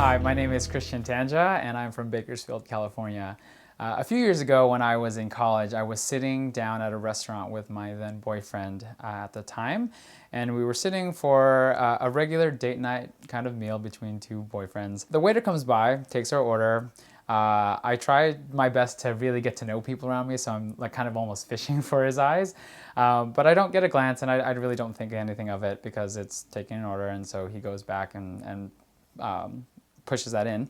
Hi, my name is Tanja, and I'm from Bakersfield, California. A few years ago, when I was in college, I was sitting down at a restaurant with my then boyfriend at the time, and we were sitting for a regular date night kind of meal between two boyfriends. The waiter comes by, takes our order. I try my best to really get to know people around me, so I'm like kind of almost fishing for his eyes. But I don't get a glance, and I really don't think anything of it because it's taking an order, and so he goes back and pushes that in.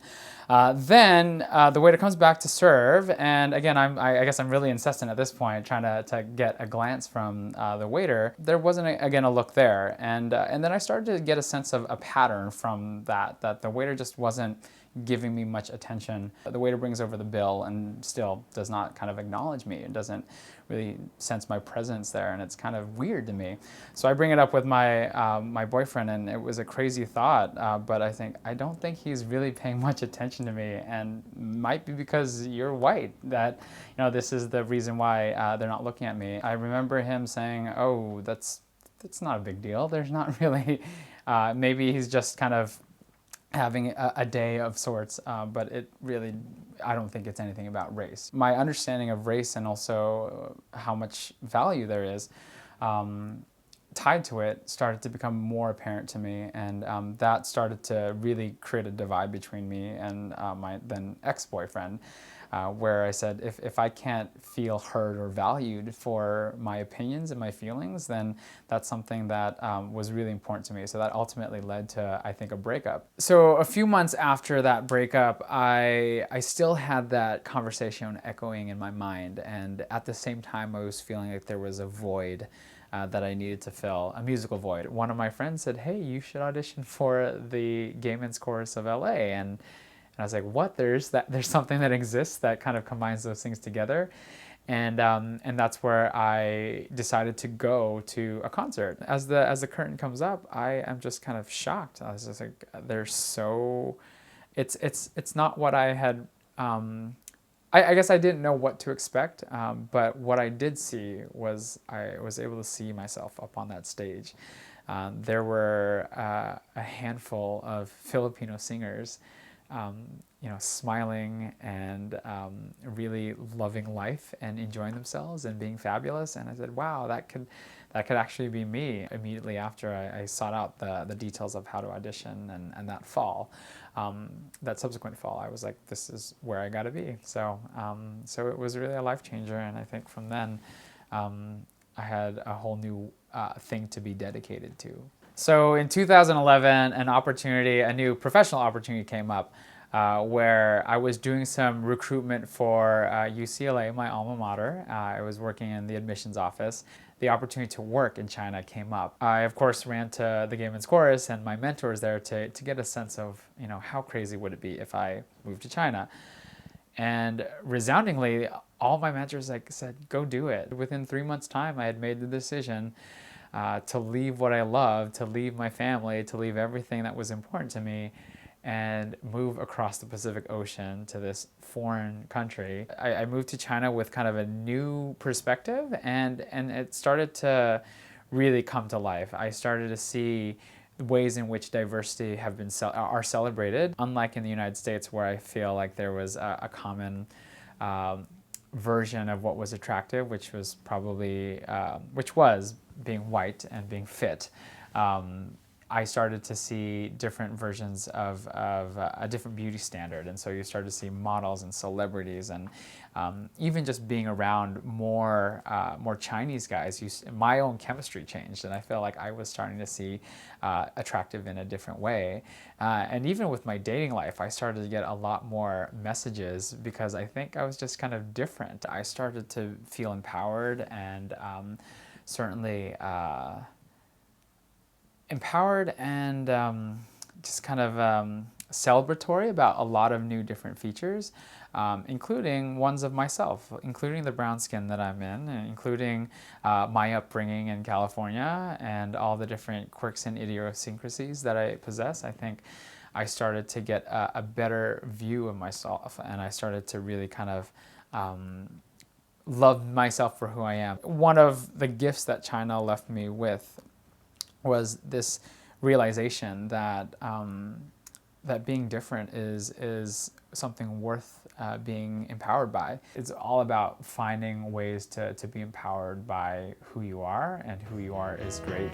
Then the waiter comes back to serve, and again, I guess I'm really insistent at this point, trying to get a glance from the waiter. There wasn't, again, a look there, and then I started to get a sense of a pattern from that the waiter just wasn't giving me much attention. The waiter brings over the bill and still does not kind of acknowledge me and doesn't really sense my presence there, and it's kind of weird to me. So I bring it up with my boyfriend, and it was a crazy thought, but I don't think he's really paying much attention to me, and might be because you're white that this is the reason why they're not looking at me. I remember him saying, "Oh, that's not a big deal. There's not really." Maybe he's just kind of having a day of sorts, but it really, I don't think it's anything about race. My understanding of race and also how much value there is tied to it started to become more apparent to me, and that started to really create a divide between me and my then ex-boyfriend, where I said, if I can't feel heard or valued for my opinions and my feelings, then that's something that was really important to me. So that ultimately led to, I think, a breakup. So a few months after that breakup, I still had that conversation echoing in my mind, and at the same time I was feeling like there was a void that I needed to fill, a musical void. One of my friends said, "Hey, you should audition for the Gay Men's Chorus of LA." And I was like, "What? There's something that exists that kind of combines those things together," and that's where I decided to go to a concert. As the curtain comes up, I am just kind of shocked. I was just like, it's not what I had. I guess I didn't know what to expect, but what I did see was I was able to see myself up on that stage. There were a handful of Filipino singers, smiling and really loving life and enjoying themselves and being fabulous. And I said, "Wow, that could actually be me." Immediately after, I sought out the details of how to audition, and that fall, that subsequent fall, I was like, "This is where I got to be." So it was really a life changer, and I think from then, I had a whole new thing to be dedicated to. So in 2011, a new professional opportunity came up where I was doing some recruitment for UCLA, my alma mater. I was working in the admissions office. The opportunity to work in China came up. I, of course, ran to the Gay Men's Chorus and my mentors there to get a sense of, how crazy would it be if I moved to China. And resoundingly, all my mentors said, "Go do it." Within 3 months' time, I had made the decision to leave what I loved, to leave my family, to leave everything that was important to me, and move across the Pacific Ocean to this foreign country. I moved to China with kind of a new perspective, and it started to really come to life. I started to see ways in which diversity are celebrated, unlike in the United States, where I feel like there was a common version of what was attractive, which was being white and being fit. I started to see different versions of a different beauty standard, and so you started to see models and celebrities, and even just being around more Chinese guys. My own chemistry changed, and I felt like I was starting to see attractive in a different way. And even with my dating life, I started to get a lot more messages because I think I was just kind of different. I started to feel empowered and certainly empowered and just kind of celebratory about a lot of new different features, including ones of myself, including the brown skin that I'm in, and including my upbringing in California and all the different quirks and idiosyncrasies that I possess. I think I started to get a better view of myself, and I started to really kind of love myself for who I am. One of the gifts that China left me with was this realization that that being different is something worth being empowered by. It's all about finding ways to be empowered by who you are, and who you are is great.